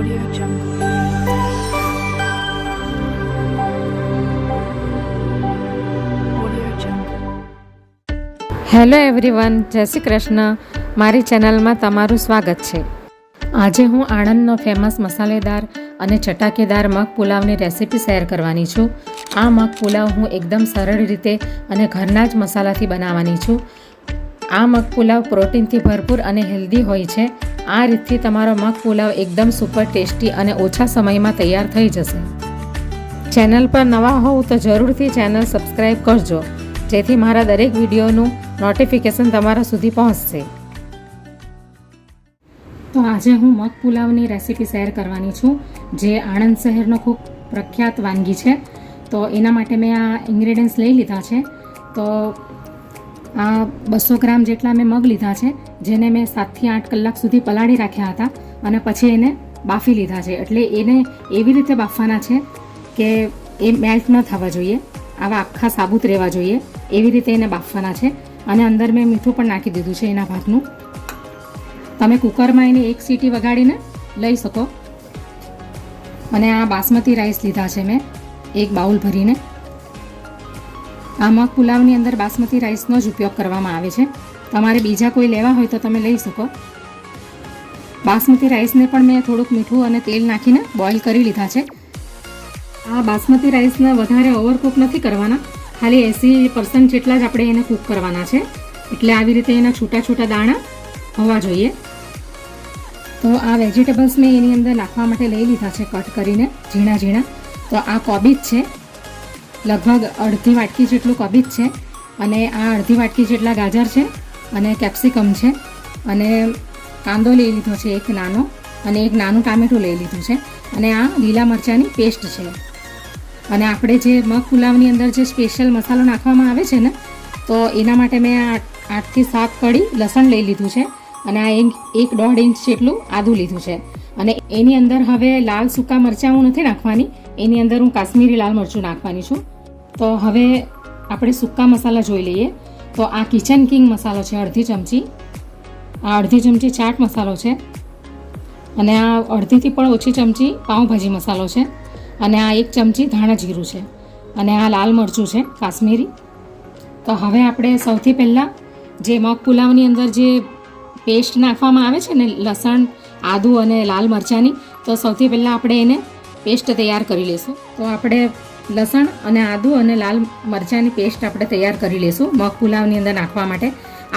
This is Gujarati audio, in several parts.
Audio Jungle. Audio Jungle. Hello everyone, જય શ્રી કૃષ્ણ. મારી ચેનલમાં તમારું સ્વાગત છે. આજે હું આણંદનો ફેમસ મસાલેદાર અને ચટાકેદાર મગ પુલાવની રેસીપી શેર કરવાની છું. આ મગ પુલાવ હું એકદમ સરળ રીતે અને ઘરના જ મસાલાથી બનાવવાની છું. આ મગ પુલાવ પ્રોટીનથી ભરપૂર અને હેલ્ધી હોય છે. આ રીતથી તમારો મગ પુલાવ એકદમ સુપર ટેસ્ટી અને ઓછા સમયમાં તૈયાર થઈ જશે. ચેનલ પર નવા હોવ તો જરૂરથી ચેનલ સબસ્ક્રાઈબ કરજો, જેથી મારા દરેક વિડીયોનું નોટિફિકેશન તમારા સુધી પહોંચશે. તો આજે હું મગ પુલાવની રેસીપી શેર કરવાની છું, જે આણંદ શહેરનો ખૂબ પ્રખ્યાત વાનગી છે. તો એના માટે મેં આ ઇન્ગ્રેડિયન્ટ્સ લઈ લીધા છે. તો આ 200 ગ્રામ જેટલા મેં મગ લીધા છે, જેને મેં 7 થી 8 કલાક સુધી પલાળી રાખ્યા હતા અને પછી એને બાફી લીધા છે. એટલે એને એવી રીતે બાફવાના છે કે એ મેલ્ટ ન થવા જોઈએ, આવા આખા સાબુત રહેવા જોઈએ, એવી રીતે એને બાફવાના છે. અને અંદર મેં મીઠું પણ નાખી દીધું છે એના ભાગનું. તમે કુકરમાં એને 1 સીટી વગાડીને લઈ શકો. અને આ બાસમતી રાઈસ લીધા છે મેં 1 બાઉલ ભરીને. આ મગ પુલાવની અંદર બાસમતી રાઈસનો જ ઉપયોગ કરવામાં આવે છે. તમારે બીજા કોઈ લેવા હોય તો તમે લઈ શકો. બાસમતી રાઈસને પણ મેં થોડુંક મીઠું અને તેલ નાખીને બોઇલ કરી લીધા છે. આ બાસમતી રાઈસને વધારે ઓવરકુક નથી કરવાના, ખાલી 80% જેટલા જ આપણે એને કૂક કરવાના છે. એટલે આવી રીતે એના છૂટા છૂટા દાણા હોવા જોઈએ. તો આ વેજીટેબલ્સ મેં એની અંદર નાખવા માટે લઈ લીધા છે કટ કરીને ઝીણા ઝીણા. તો આ કોબીજ છે, લગભગ અડધી વાટકી જેટલું કોબીજ છે, અને આ અડધી વાટકી જેટલા ગાજર છે, અને કેપ્સિકમ છે, અને કાંદો લઈ લીધો છે એક નાનો, અને એક નાનું ટામેટું લઈ લીધું છે, અને આ લીલા મરચાંની પેસ્ટ છે. અને આપણે જે મગ પુલાવની અંદર જે સ્પેશિયલ મસાલો નાખવામાં આવે છે ને, તો એના માટે મેં 8 થી 7 કળી લસણ લઈ લીધું છે, અને આ 1.5 ઇંચ જેટલું આદું લીધું છે. અને એની અંદર હવે લાલ સૂકા મરચાં હું નથી નાખવાની, એની અંદર હું કાશ્મીરી લાલ મરચું નાખવાની છું. તો હવે આપણે સૂકા મસાલા જોઈ લઈએ. તો આ કિચન કિંગ મસાલો છે અડધી ચમચી, આ અડધી ચમચી ચાટ મસાલો છે, અને આ અડધીથી પણ ઓછી ચમચી પાઉંભાજી મસાલો છે, અને આ 1 ચમચી ધાણા જીરું છે, અને આ લાલ મરચું છે કાશ્મીરી. તો હવે આપણે સૌથી પહેલાં જે મગ પુલાવની અંદર જે પેસ્ટ નાખવામાં આવે છે ને, લસણ આદું અને લાલ મરચાંની, તો સૌથી પહેલાં આપણે એને પેસ્ટ તૈયાર કરી લઈશું. તો આપણે લસણ અને આદું અને લાલ મરચાંની પેસ્ટ આપણે તૈયાર કરી લઈશું મગ પુલાવની અંદર નાખવા માટે.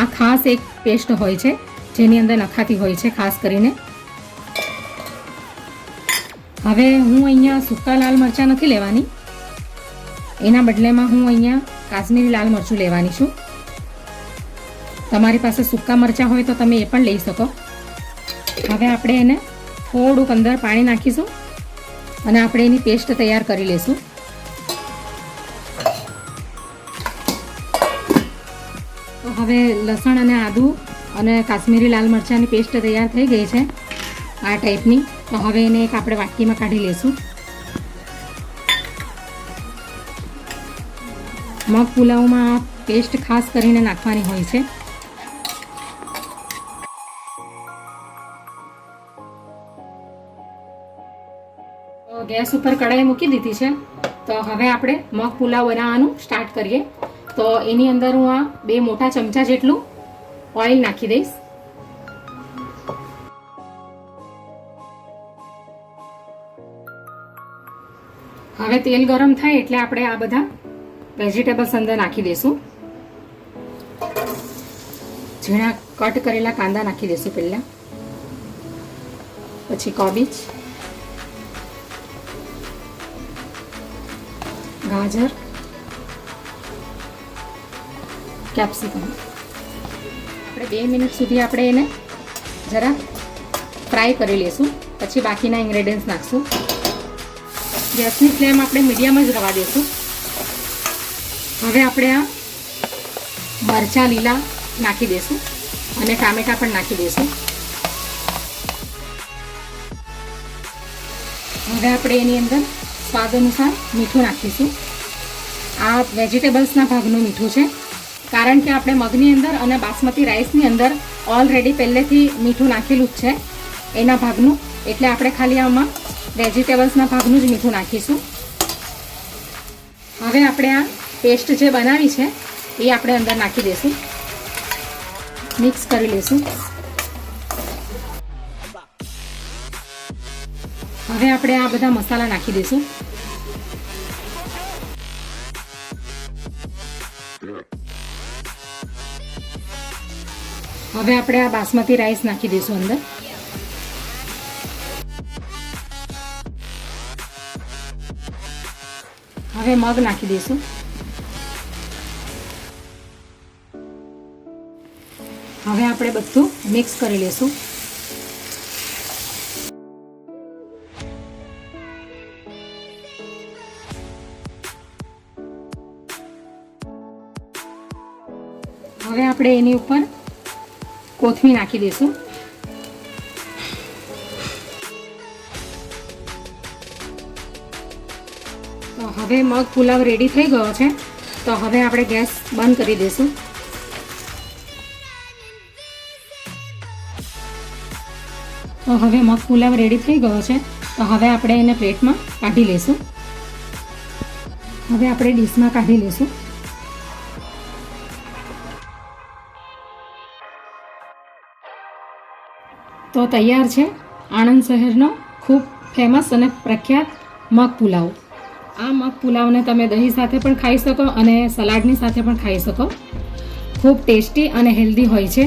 આ ખાસ એક પેસ્ટ હોય છે જેની અંદર નખાતી હોય છે ખાસ કરીને. હવે હું અહીંયા સૂકા લાલ મરચાં નથી લેવાની, એના બદલેમાં હું અહીંયા કાશ્મીરી લાલ મરચું લેવાની છું. તમારી પાસે સૂકા મરચાં હોય તો તમે એ પણ લઈ શકો. હવે આપણે એને થોડુંક અંદર પાણી નાખીશું અને આપણે એની પેસ્ટ તૈયાર કરી લઈશું. તો હવે લસણ અને આદું અને કાશ્મીરી લાલ મરચાંની પેસ્ટ તૈયાર થઈ ગઈ છે આ ટાઈપની. તો હવે એને એક આપણે વાટકીમાં કાઢી લઈશું. મગ પુલાવમાં આ પેસ્ટ ખાસ કરીને નાખવાની હોય છે. તો ગેસ ઉપર કઢાઈ મૂકી દીધી છે. તો હવે આપણે મગ પુલાવ બનાવવાનું સ્ટાર્ટ કરીએ. તો એની અંદર હું આ 2 મોટા ચમચા જેટલું ઓઇલ નાખી દઈશ. હવે તેલ ગરમ થાય એટલે આપણે આ બધા વેજીટેબલ્સ અંદર નાખી દઈશું. ઝીણા કટ કરેલા કાંદા નાખી દઈશું પહેલાં, પછી કોબીજ, ગાજર, કેપ્સિકમ. આપણે 2 મિનિટ સુધી આપણે એને જરા ફ્રાય કરી લઈશું, પછી બાકીના ઇન્ગ્રેડિયન્ટ્સ નાખશું. ગેસની ફ્લેમ આપણે મીડિયમ જ રહેવા દઈશું. હવે આપણે આ મરચાં લીલા નાખી દઈશું અને ટામેટાં પણ નાખી દઈશું. હવે આપણે એની અંદર સ્વાદ અનુસાર મીઠું નાખીશું. આ વેજીટેબલ્સના ભાગનું મીઠું છે, કારણ કે આપણે મગની અંદર અને બાસમતી રાઈસની અંદર ઓલરેડી પહેલેથી મીઠું નાખેલું જ છે, એના ભાગનું એટલે આપણે ખાલી આમાં વેજીટેબલ્સના ભાગનું જ મીઠું નાખીશું. હવે આપણે આ પેસ્ટ જે બનાવી છે એ આપણે અંદર નાખી દઈશું, મિક્સ કરી લઈશું. હવે આપણે આ બધા મસાલા નાખી દઈશું. હવે આપણે આ બાસમતી રાઈસ નાખી દઈશું અંદર. હવે મગ નાખી દઈશું. હવે આપણે બધું મિક્સ કરી લઈશું. હવે આપણે એની ઉપર કોથમીર નાખી દઈશું. તો હવે મગ પુલાવ રેડી થઈ ગયો છે. તો હવે આપણે ગેસ બંધ કરી દઈશું. તો હવે મગ પુલાવ રેડી થઈ ગયો છે. તો હવે આપણે એને પ્લેટમાં કાઢી લઈશું. હવે આપણે ડીશમાં કાઢી લઈશું. તો તૈયાર છે આણંદ શહેરનો ખૂબ ફેમસ અને પ્રખ્યાત મગ પુલાવ. આ મગ પુલાવને તમે દહીં સાથે પણ ખાઈ શકો અને સલાડની સાથે પણ ખાઈ શકો. ખૂબ ટેસ્ટી અને હેલ્ધી હોય છે.